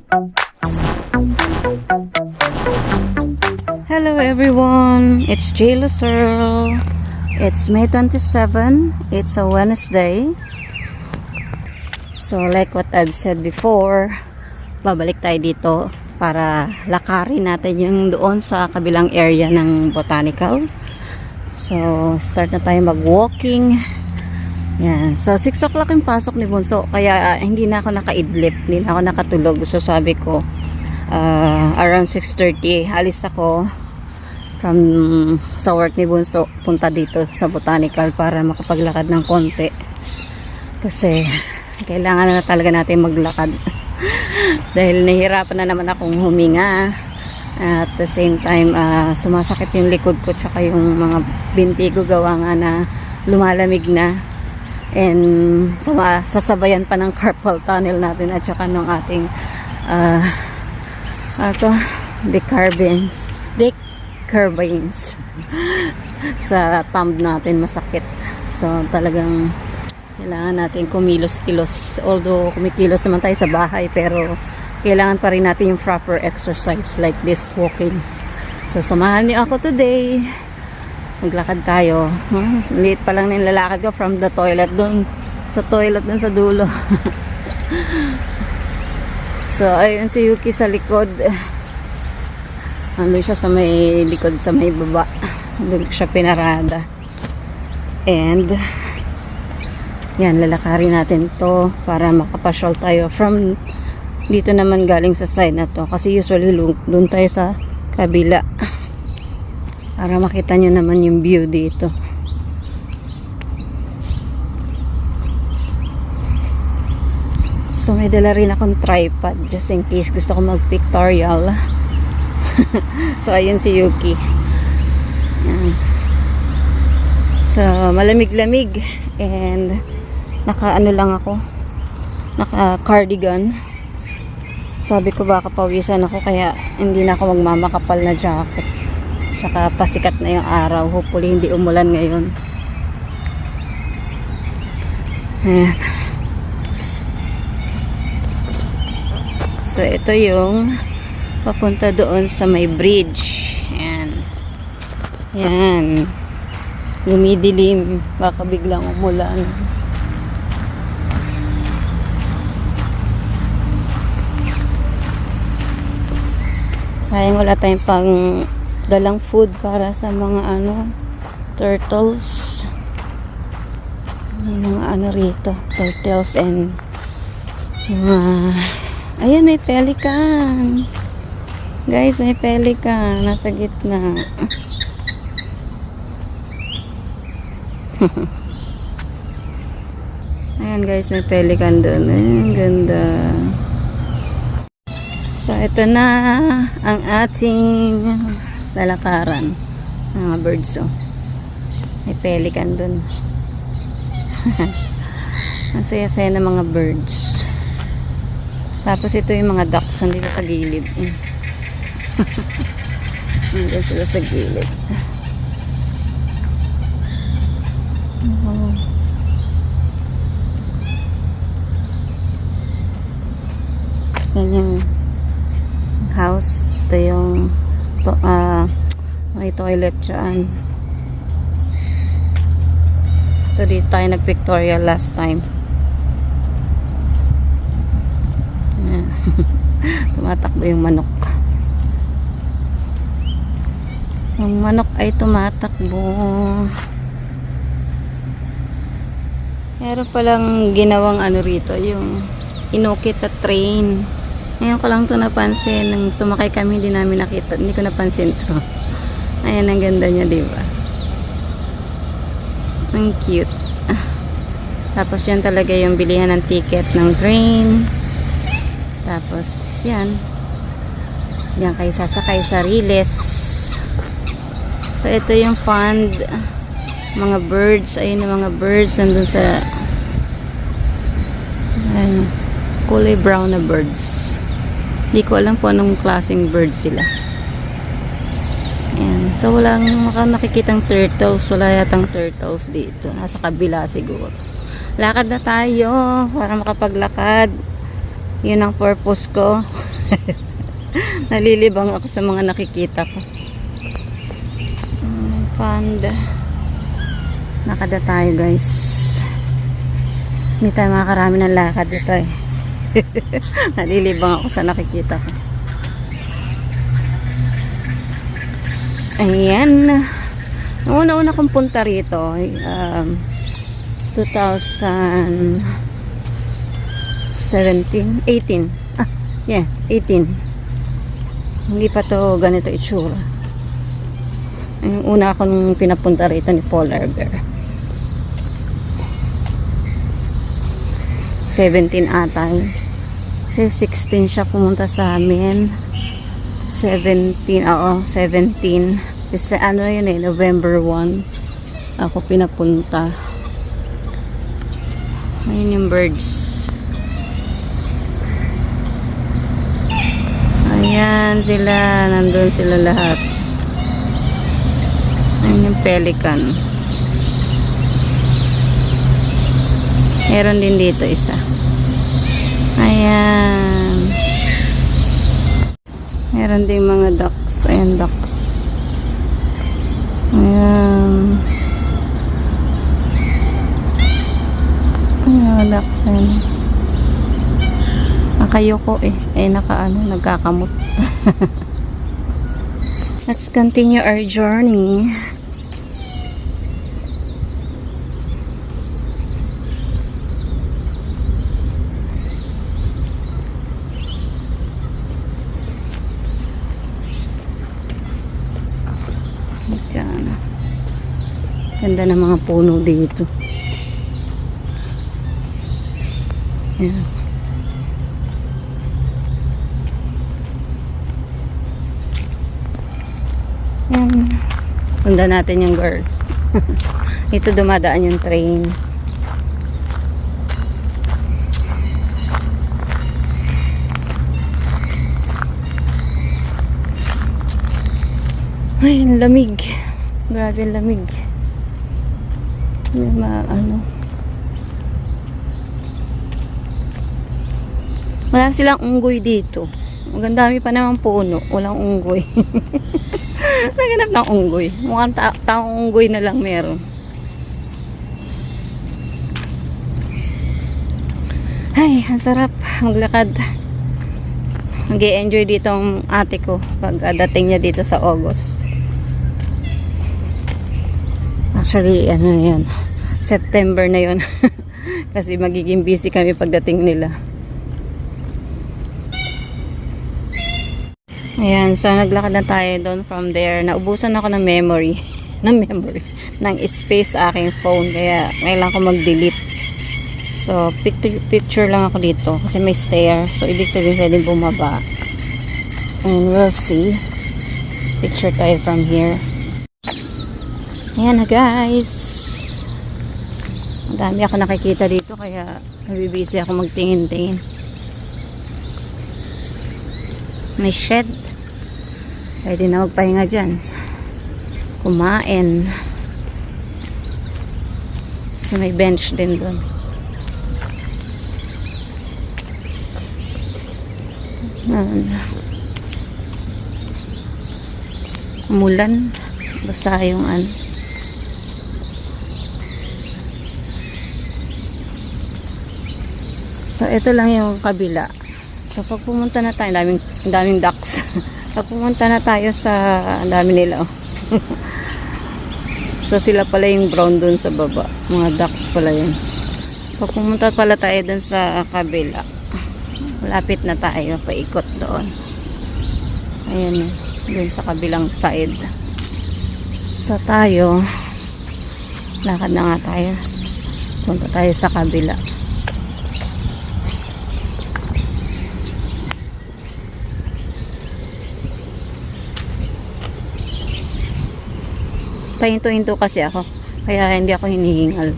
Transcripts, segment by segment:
Hello everyone, it's JLo Searle. It's May 27. It's a Wednesday. So like what I've said before, babalik tayo dito para lakarin natin yung doon sa kabilang area ng botanical. So start na tayo mag-walking. Yan. So 6 o'clock yung pasok ni Bunso, kaya hindi na ako nakaidlip, hindi na ako nakatulog. So sabi ko around 6:30 alis ako from sa work ni Bunso, punta dito sa botanical para makapaglakad ng konti kasi kailangan na talaga natin maglakad dahil nahihirapan na naman akong huminga at the same time sumasakit yung likod ko tsaka yung mga binti ko gawa nga na lumalamig na and sasabayan pa ng carpal tunnel natin at tsaka ng ating decarbines sa thumb natin masakit. So talagang kailangan natin kumilos-kilos, although kumikilos naman tayo sa bahay pero kailangan pa rin natin yung proper exercise like this walking. So samahan niyo ako today, maglakad tayo. Late pa lang ng lalakad ko from the toilet dun sa dulo. So ayun si Yuki sa likod, andun siya sa may likod, sa may baba, doon siya pinarada. And yan, lalakarin natin to para makapasyal tayo from dito naman galing sa side na to kasi usually doon tayo sa kabila para makita nyo naman yung view dito. So may dala rin akong tripod just in case gusto ko mag pictorial. So ayun si Yuki. Yan. So malamig-lamig and naka-ano lang ako, naka-cardigan. Sabi ko baka pawisan ako kaya hindi na ako magmamakapal na jacket. Saka pasikat na yung araw. Hopefully hindi umulan ngayon. Ayan. So ito yung papunta doon sa may bridge. Ayan. Ayan. Lumidilim. Baka biglang umulan. Sayang wala tayong pang dalang food para sa mga turtles. Mga rito. Turtles and ayan, may pelican. Guys, may pelican. Nasa gitna. Ayan guys, may pelican doon. Ayan, ganda. So, ito na ang ating lalakaran. Mga birds, oh. May pelican doon. Ang saya-saya ng mga birds. Tapos ito yung mga ducks nandito sa gilid. Nandito sila sa gilid. Yan yung house. Ito yung may toilet dyan. So dito tayo nag-pictorial last time. Tumatakbo yung manok. Yung manok ay tumatakbo. Meron palang ginawang rito, yung inukit na train. Ngayon ko lang ito napansin. Nung sumakay kami, hindi namin nakita. Hindi ko napansin ito. Ayan, ang ganda niya, diba? Ang cute. Tapos yan talaga yung bilihan ng ticket ng train. Tapos yan. Yan kayo sasakay sa Riles. So ito yung fund. Mga birds. Ayun yung mga birds. Nandun sa kulay brown na birds. Hindi ko alam po anong klaseng birds sila. Ayan. So walang nakikitang turtles. Wala yatang turtles dito. Nasa kabila siguro. Lakad na tayo para makapaglakad. Yun ang purpose ko. Nalilibang ako sa mga nakikita ko. Panda. Nakada tayo guys. Hindi tayo makakarami ng lakad dito eh. Nalilibang ako sa nakikita ko. Ayan. Una-una kong punta rito 2017 18 18. Hindi pa to ganito itsura. Yung una akong pinapunta rito ni Polar Bear 17 ata yun. Kasi 16 siya pumunta sa amin. 17 kasi ano yun eh, November 1 ako pinapunta. Ayun yung birds. Ayan sila, nandun sila lahat. Ayun yung pelican. Meron din dito isa. Ayan. Meron din mga ducks. Ayan, ducks. Ayan. Ayan, ducks. Ayan. Nakayoko eh. Nagkakamot. Let's continue our journey. Diyan. Ganda ng mga puno dito. Ayan. Ayan. Punta natin yung girl. Ito dumadaan yung train. Ay, ang lamig. Grabe ang lamig. Wala silang unggoy dito. Ang dami pa naman puno. Walang unggoy. Naganap ng unggoy. Mukhang taong unggoy na lang meron. Ay, ang sarap maglakad. Mag-i-enjoy dito ang ate ko pag dating niya dito sa August. Actually, yan. September na yun. Kasi magiging busy kami pagdating nila. Ayan, so naglakad na tayo doon from there. Naubusan ako ng memory. ng space sa aking phone. Kaya kailangan ko mag-delete. So, picture lang ako dito. Kasi may stair. So, ibig sabihin pwedeng bumaba. And we'll see. Picture tayo from here. Ayan na guys. Ang dami ako nakikita dito. Kaya nabibisi ako magtingin-tingin. May shed. Pwede na magpahinga dyan. Kumain. Kasi may bench din doon. Umulan. Basa yung So, ito lang yung kabila. So, pag pumunta na tayo, daming ducks. Pag pumunta na tayo sa, ang dami nila, oh. So, sila pala yung brown dun sa baba. Mga ducks pala yun. Pag pumunta pala tayo dun sa kabila, malapit na tayo, paikot doon. Ayan, dun sa kabilang side. So, tayo, lakad na nga tayo. Punta tayo sa kabila. Pahinto-hinto kasi ako. Kaya hindi ako hinihingal.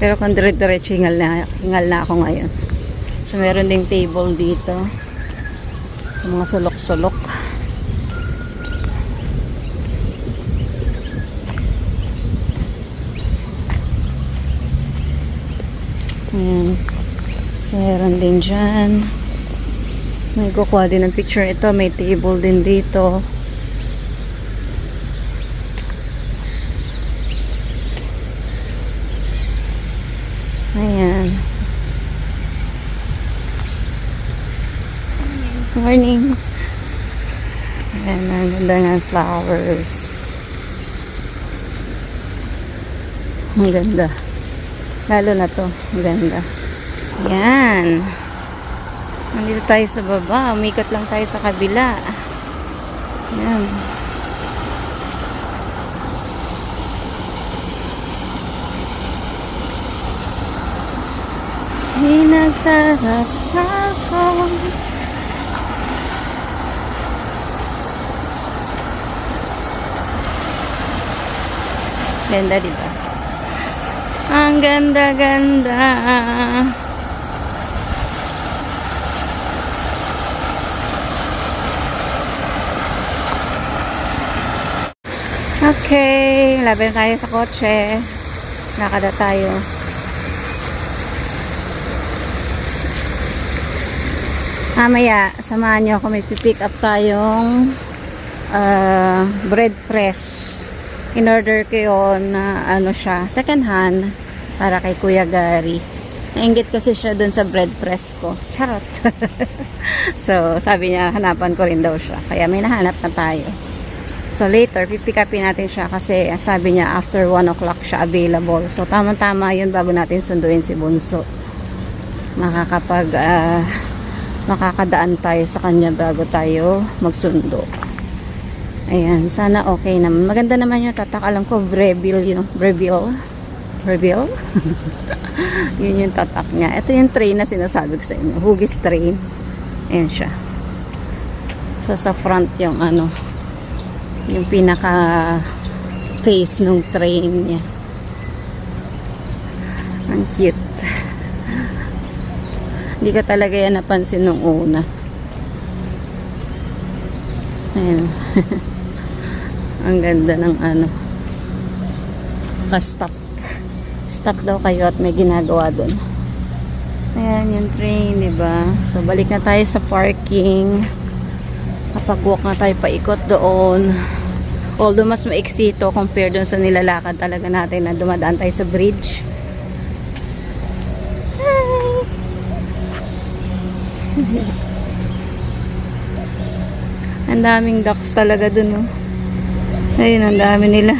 Pero kung dire-diretso hingal na ako ngayon. So meron ding table dito. Sa mga sulok-sulok. Ayan. So meron din dyan. May kukuha din ng picture ito. May table din dito. Ayan. Morning. Ayan, ang ganda ng flowers. Ang ganda. Lalo na to. Ang ganda. Ayan. Nandito tayo sa baba. Umikot lang tayo sa kabila. Ayan. Pinagtaras ako. Ganda, diba? Ang ganda-ganda. Okay, laban tayo sa kotse. Nakada tayo. Mamaya, samahan nyo ako, may pipick up tayong bread press. In order ko yun na ano siya, second hand para kay Kuya Gary. Nainggit kasi siya dun sa bread press ko. Charot. So, sabi niya, hanapan ko rin daw siya. Kaya may nahanap na tayo. So, later, pipick upin natin siya kasi sabi niya, after 1 o'clock siya available. So, tama-tama yun bago natin sunduin si Bunso. Makakadaan tayo sa kanya bago tayo magsundo. Ayan, sana okay naman. Maganda naman yung tatak. Alam ko, Breville yun. Breville? Yun yung tatak niya. Ito yung train na sinasabi ko sa inyo. Hugis train. Ayan siya. So, sa front yung ano, yung pinaka face nung train niya. Ang cute. Hindi ko talaga yan napansin nung una. Ayan. Ang ganda ng ano. Stop. Stop daw kayo at may ginagawa doon. Ayan yung train, diba? So, balik na tayo sa parking. Kapag-walk na tayo paikot doon. Although mas maiksi ito compare doon sa nilalakad talaga natin na dumadaan tayo sa bridge. Ang daming ducks talaga dun, oh. Ayun, ang dami nila.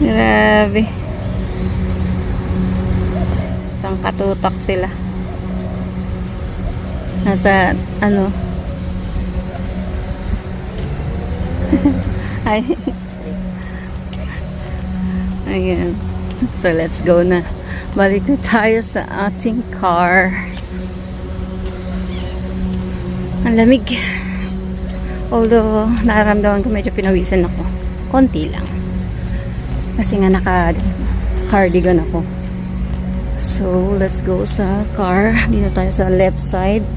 Grabe. Isang katutak sila. Nasa, ano. Ay. Ayan. So, let's go na. Balik na tayo sa ating car. Ang lamig. Although, nararamdaman ko medyo pinawisan ako. Konti lang. Kasi nga naka-cardigan ako. So, let's go sa car. Dito tayo sa left side.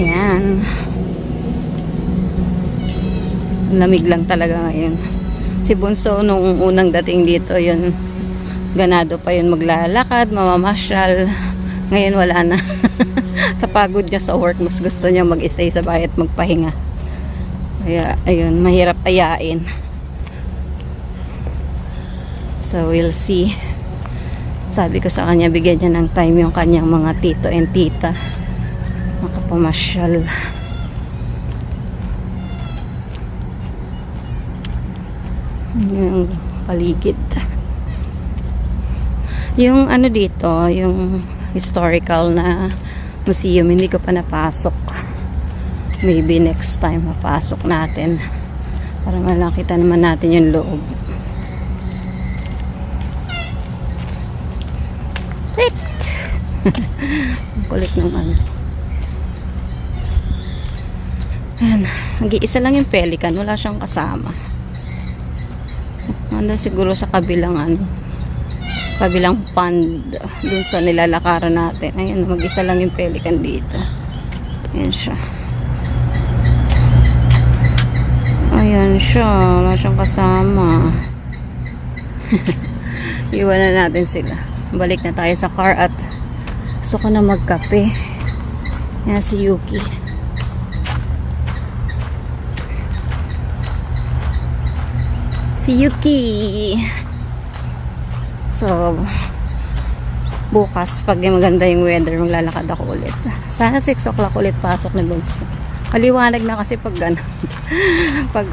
Ayan. Lamig lang talaga ngayon. Si Bunso, nung unang dating dito, yun, ganado pa yun maglalakad, mamamasyal. Ngayon wala na. Sa pagod niya sa work, mas gusto niya mag-stay sa bahay at magpahinga. Kaya, ayun, mahirap ayain. So, we'll see. Sabi ko sa kanya, bigyan niya ng time yung kanyang mga tito and tita. Makapamasyal. Yung paligid. Yung ano dito, yung historical na museum, hindi ko pa napasok. Maybe next time mapasok natin para malakita naman natin yung loob. Kulit ng ano. Ayan, nag-iisa lang yung pelican, wala siyang kasama. Nandun siguro sa kabilang ano, kabilang pond dun sa nilalakaran natin. Ayan, mag-isa lang yung pelican dito. Ayan siya. Ayan siya, wala siyang kasama. Iwan na natin sila. balik na tayo sa car at gusto ko na magkape. Yan si Yuki. Si Yuki. So, bukas, pag maganda yung weather, maglalakad ako ulit. Sana 6 o'clock ulit pasok na bunso. Maliwanag na kasi pag ano, pag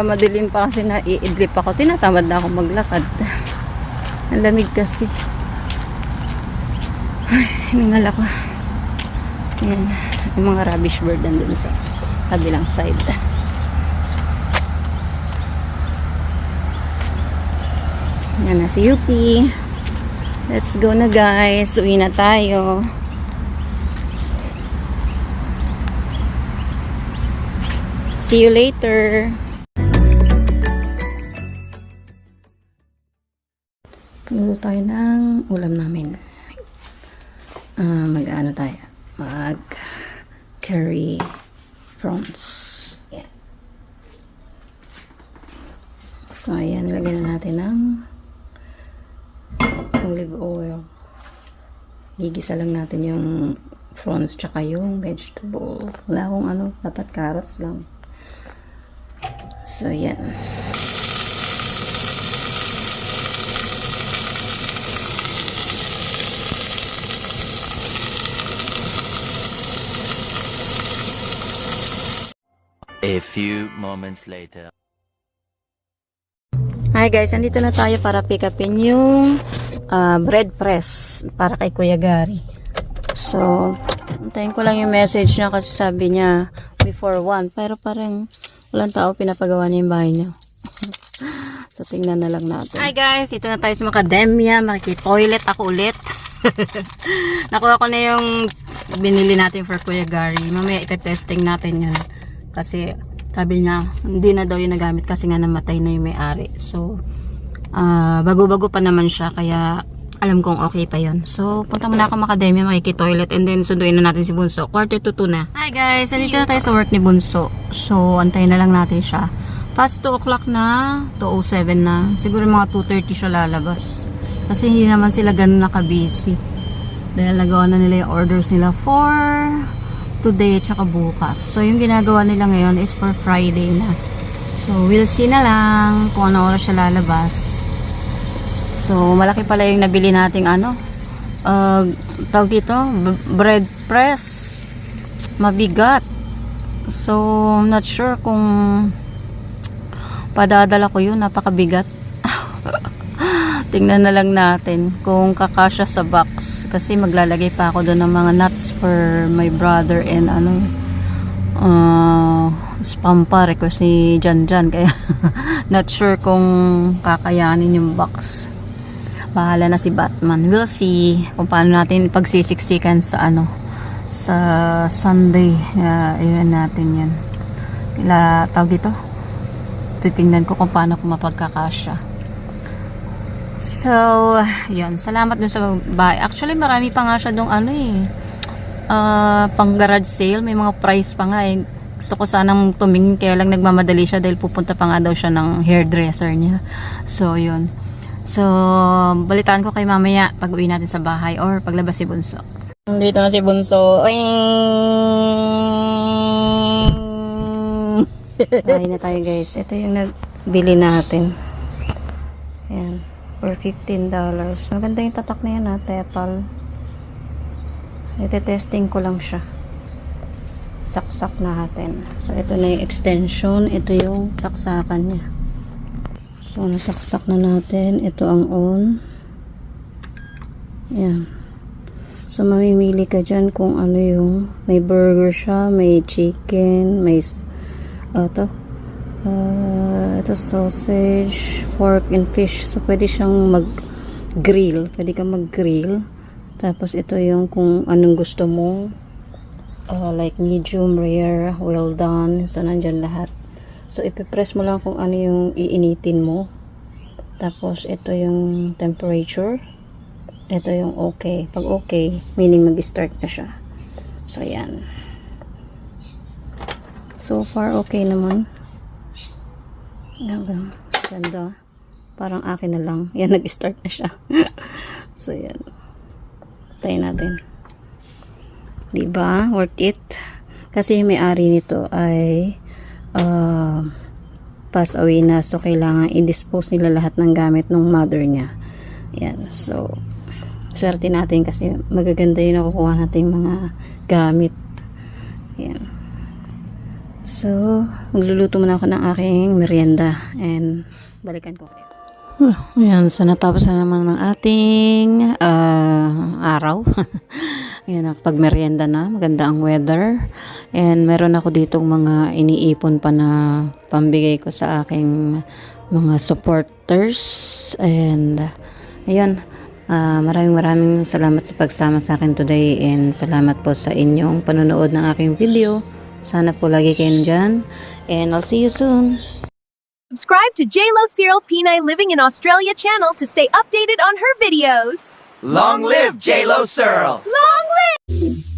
madilim pa kasi naiidlip ako, tinatamad na ako maglakad. Ang lamig kasi. Ay, hiningal ako. Ayan, yung mga rubbish bird nandun sa kabilang side. Yan na si Yuki. Let's go na guys. Uwi na tayo. See you later. Luto tayo ng ulam namin. Mag-ano tayo? Mag-curry prawns. Yeah. So, ayan. Lagyan na natin ng olive oil. Gigisa lang natin yung prawns tsaka yung vegetable. Wala akong ano. Dapat carrots lang. So, yan. A few moments later. Hi guys, andito na tayo para pick upin yung bread press para kay Kuya Gary. So, antayin ko lang yung message niya kasi sabi niya before 1. Pero parang walang tao pinapagawa niya yung bahay niya. So, tingnan na lang natin. Hi guys, ito na tayo sa Macadamia. Makiki-toilet ako ulit. Nakuha ko na yung binili natin for Kuya Gary. Mamaya ite-testing natin yun. Kasi sabi niya, hindi na daw yung nagamit kasi nga namatay na yung may-ari. So, bago-bago pa naman siya. Kaya, alam kong okay pa yon. So, punta muna ako Macadamia, makiki-toilet. And then, sunduin na natin si Bunso. 1:45 na. Hi guys! Nandito na tayo sa work ni Bunso. So, antayin na lang natin siya. Past 2 o'clock na, 2:07 na. Siguro mga 2:30 siya lalabas. Kasi hindi naman sila ganun nakabusy. Dahil nagawa na nila yung orders nila for today at saka bukas. So, yung ginagawa nila ngayon is for Friday na. So, we'll see na lang kung ano oras siya lalabas. So, malaki pala yung nabili nating ano, tawag dito, bread press. Mabigat. So, I'm not sure kung padadala ko yun. Napakabigat. Tingnan na lang natin kung kakasya sa box. Kasi maglalagay pa ako doon ng mga nuts for my brother and ano, spam pa request ni Janjan. Kaya, not sure kung kakayanin yung box. Bahala na si Batman. We'll see kung paano natin pagsisiksikan sa ano, sa Sunday. Iyan natin yan. Tawag dito. Titingnan ko kung paano ko mapagkakasya. So, yun. Salamat dun sa bahay. Actually, marami pa nga siya dong ano pang garage sale. May mga price pa nga eh. Gusto ko sanang tumingin kaya lang nagmamadali siya dahil pupunta pa nga daw siya ng hairdresser niya. So, yun. So, balitaan ko kay mamaya pag uwi natin sa bahay or paglabas si Bunso. Dito na si Bunso. Ay na tayo guys. Ito yung nabili natin. Ayan. For $15. Maganda yung tatak na yan ha. Tepal. Ite-testing ko lang siya. Saksak natin. So, ito na yung extension. Ito yung saksakan niya. So, nasaksak na natin. Ito ang on. Ayan. So, mamimili ka dyan kung ano yung may burger siya, may chicken, may ito sausage, pork and fish. So, pwede siyang mag-grill. Pwede kang mag-grill. Tapos, ito yung kung anong gusto mo. Like medium, rare, well done. So, nandyan lahat. So, ipipress mo lang kung ano yung iinitin mo. Tapos, ito yung temperature. Ito yung okay. Pag okay, meaning mag-start na siya. So, yan. So far, okay naman. Ganda. Parang akin na lang. Yan, nag-start na siya. So, yan. Tayo natin. Diba? Worth it. Kasi yung may-ari nito ay pass away na. So, kailangan i-dispose nila lahat ng gamit ng mother niya. Yan. So, swerte natin kasi magaganda yung nakukuha natin mga gamit. Yan. So, magluluto muna ako ng aking merienda and balikan ko kayo. Ayan, so natapos na naman ng ating araw. Ayan, pag merienda na, maganda ang weather. And meron ako ditong mga iniipon pa na pambigay ko sa aking mga supporters. And ayan, maraming salamat sa pagsama sa akin today and salamat po sa inyong panonood ng aking video. Sana po lagi kayo dyan. And I'll see you soon. Subscribe to JLo Cyril Pinay Living in Australia channel to stay updated on her videos. Long live J-Lo Searle! Long live!